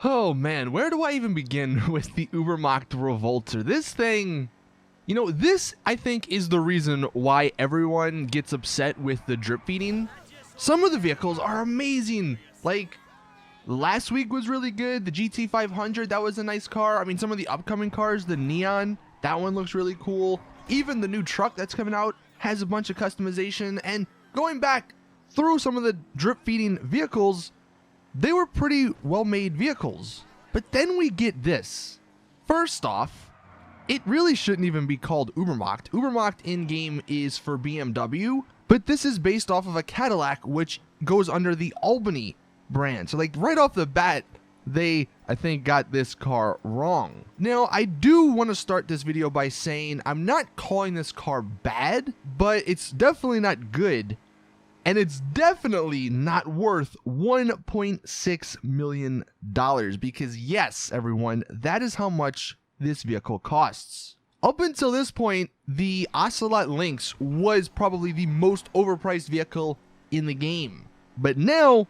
Oh man, where do I even begin with the Ubermacht Revolter? This thing, this I think is the reason why everyone gets upset with the drip feeding. Some of the vehicles are amazing. Like last week was really good. The GT500, that was a nice car. I mean, some of the upcoming cars, the Neon, that one looks really cool. Even the new truck that's coming out has a bunch of customization. And going back through some of the drip feeding vehicles, they were pretty well-made vehicles. But then we get this. First off, it really shouldn't even be called Ubermacht. Ubermacht in-game is for BMW, but this is based off of a Cadillac, which goes under the Albany brand. So like right off the bat, they, I think, got this car wrong. Now, I do want to start this video by saying I'm not calling this car bad, but it's definitely not good. And it's definitely not worth $1.6 million because yes, everyone, that is how much this vehicle costs. Up until this point, the Ocelot Lynx was probably the most overpriced vehicle in the game. But now,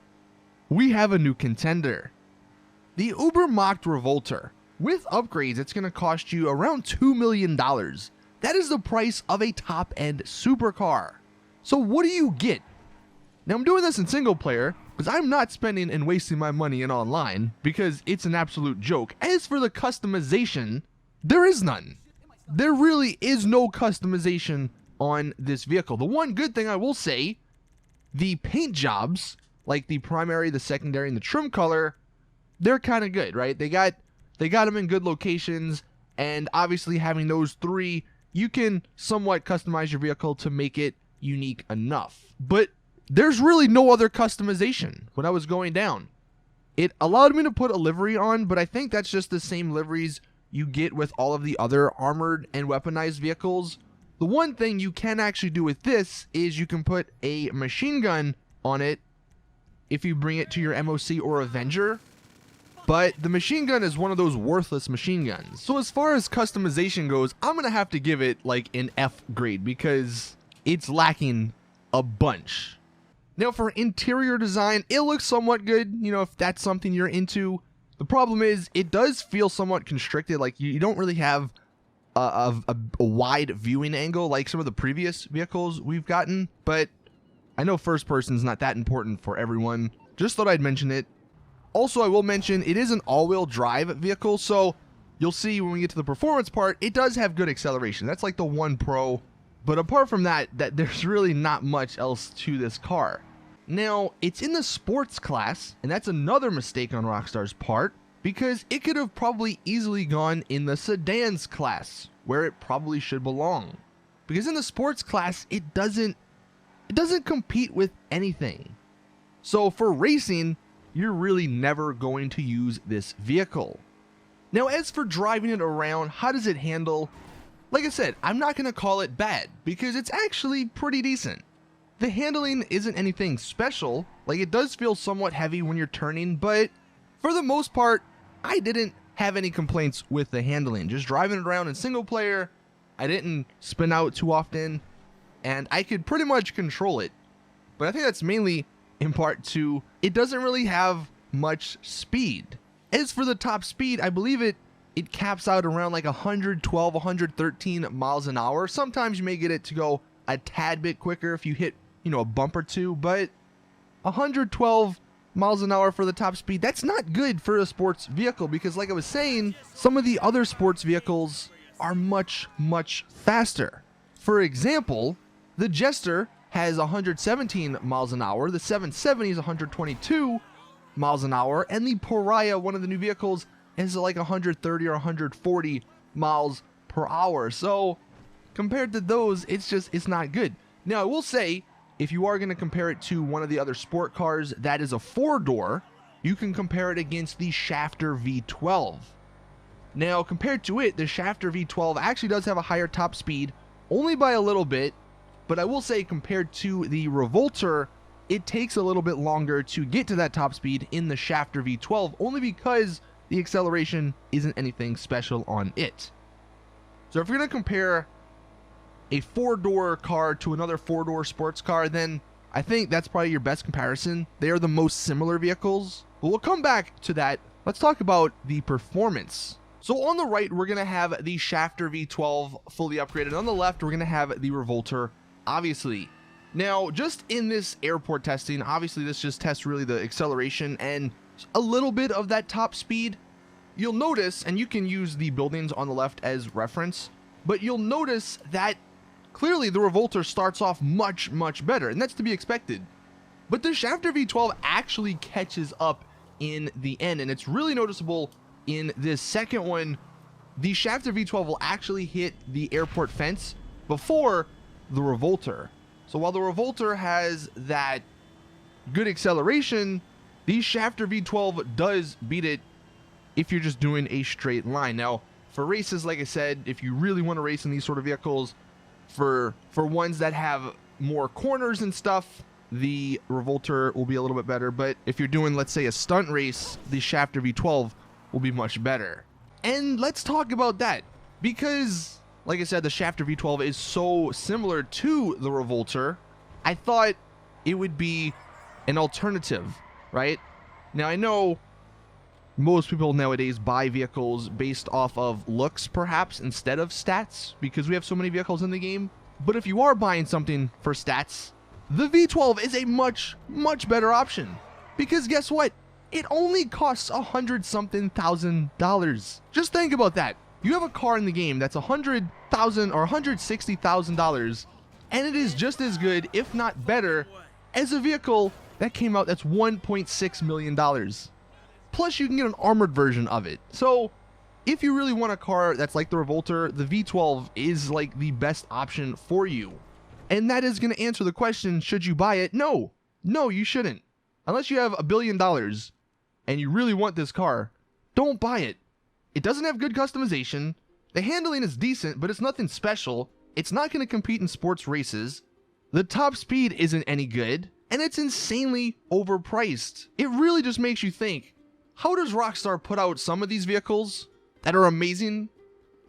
we have a new contender. The Ubermacht Revolter. With upgrades, it's going to cost you around $2 million. That is the price of a top-end supercar. So what do you get? Now, I'm doing this in single player because I'm not spending and wasting my money in online because it's an absolute joke. As for the customization, there is none. There really is no customization on this vehicle. The one good thing I will say, the paint jobs, like the primary, the secondary, and the trim color, they're kind of good, right? They got them in good locations, and obviously having those three, you can somewhat customize your vehicle to make it unique enough. But there's really no other customization when I was going down. It allowed me to put a livery on, but I think that's just the same liveries you get with all of the other armored and weaponized vehicles. The one thing you can actually do with this is you can put a machine gun on it if you bring it to your MOC or Avenger. But the machine gun is one of those worthless machine guns. So as far as customization goes, I'm going to have to give it like an F grade because it's lacking a bunch. Now for interior design, it looks somewhat good, if that's something you're into. The problem is it does feel somewhat constricted, like you don't really have a wide viewing angle like some of the previous vehicles we've gotten, but I know first person is not that important for everyone. Just thought I'd mention it. Also, I will mention it is an all-wheel drive vehicle, so you'll see when we get to the performance part, it does have good acceleration. That's like the one pro. But apart from that, there's really not much else to this car. Now, it's in the sports class, and that's another mistake on Rockstar's part, because it could have probably easily gone in the sedans class, where it probably should belong. Because in the sports class, it doesn't compete with anything. So for racing, you're really never going to use this vehicle. Now, as for driving it around, how does it handle? Like I said, I'm not going to call it bad because it's actually pretty decent. The handling isn't anything special, like it does feel somewhat heavy when you're turning, but for the most part, I didn't have any complaints with the handling. Just driving it around in single player, I didn't spin out too often, and I could pretty much control it. But I think that's mainly in part to it doesn't really have much speed. As for the top speed, I believe it caps out around like 112, 113 miles an hour. Sometimes you may get it to go a tad bit quicker if you hit, a bump or two, but 112 miles an hour for the top speed, that's not good for a sports vehicle because like I was saying, some of the other sports vehicles are much, much faster. For example, the Jester has 117 miles an hour, the 770 is 122 miles an hour, and the Pariah, one of the new vehicles, is like 130 or 140 miles per hour. So compared to those, it's not good. Now I will say, if you are going to compare it to one of the other sport cars that is a 4-door, you can compare it against the Shafter V12. Now compared to it, the Shafter V12 actually does have a higher top speed, only by a little bit, but I will say compared to the Revolter, it takes a little bit longer to get to that top speed in the Shafter V12, only because the acceleration isn't anything special on it. So if you're going to compare a 4-door car to another 4-door sports car, then I think that's probably your best comparison. They are the most similar vehicles. But we'll come back to that let's talk about the performance. So on the right, we're going to have the Shafter V12 fully upgraded. On the left, we're going to have the Revolter, obviously. Now, just in this airport testing, obviously this just tests really the acceleration and a little bit of that top speed. You'll notice, and you can use the buildings on the left as reference, but you'll notice that clearly the Revolter starts off much, much better, and that's to be expected. But the Shafter V12 actually catches up in the end, and it's really noticeable in this second one. The Shafter V12 will actually hit the airport fence before the Revolter. So while the Revolter has that good acceleration, the Shafter V12 does beat it if you're just doing a straight line. Now, for races, like I said, if you really want to race in these sort of vehicles, for ones that have more corners and stuff, the Revolter will be a little bit better. But if you're doing, let's say, a stunt race, the Shafter V12 will be much better. And let's talk about that, because like I said, the Shafter V12 is so similar to the Revolter. I thought it would be an alternative, right? Now, I know most people nowadays buy vehicles based off of looks, perhaps, instead of stats, because we have so many vehicles in the game. But if you are buying something for stats, the V12 is a much, much better option. Because guess what? It only costs $100-something thousand. Just think about that. You have a car in the game that's $100,000 or $160,000, and it is just as good, if not better, as a vehicle that came out that's $1.6 million. Plus, you can get an armored version of it. So, if you really want a car that's like the Revolter, the V12 is like the best option for you. And that is going to answer the question, should you buy it? No, you shouldn't. Unless you have $1 billion and you really want this car, don't buy it. It doesn't have good customization. The handling is decent, but it's nothing special. It's not going to compete in sports races. The top speed isn't any good, and it's insanely overpriced. It really just makes you think, how does Rockstar put out some of these vehicles that are amazing,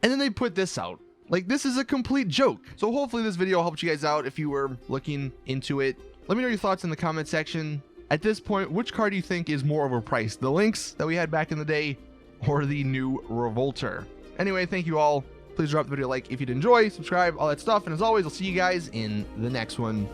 and then they put this out? Like, this is a complete joke. So hopefully this video helped you guys out if you were looking into it. Let me know your thoughts in the comment section. At this point, which car do you think is more overpriced? The Lynx that we had back in the day, or the new Revolter? Anyway, thank you all. Please drop the video a like if you'd enjoy, subscribe, all that stuff. And as always, I'll see you guys in the next one.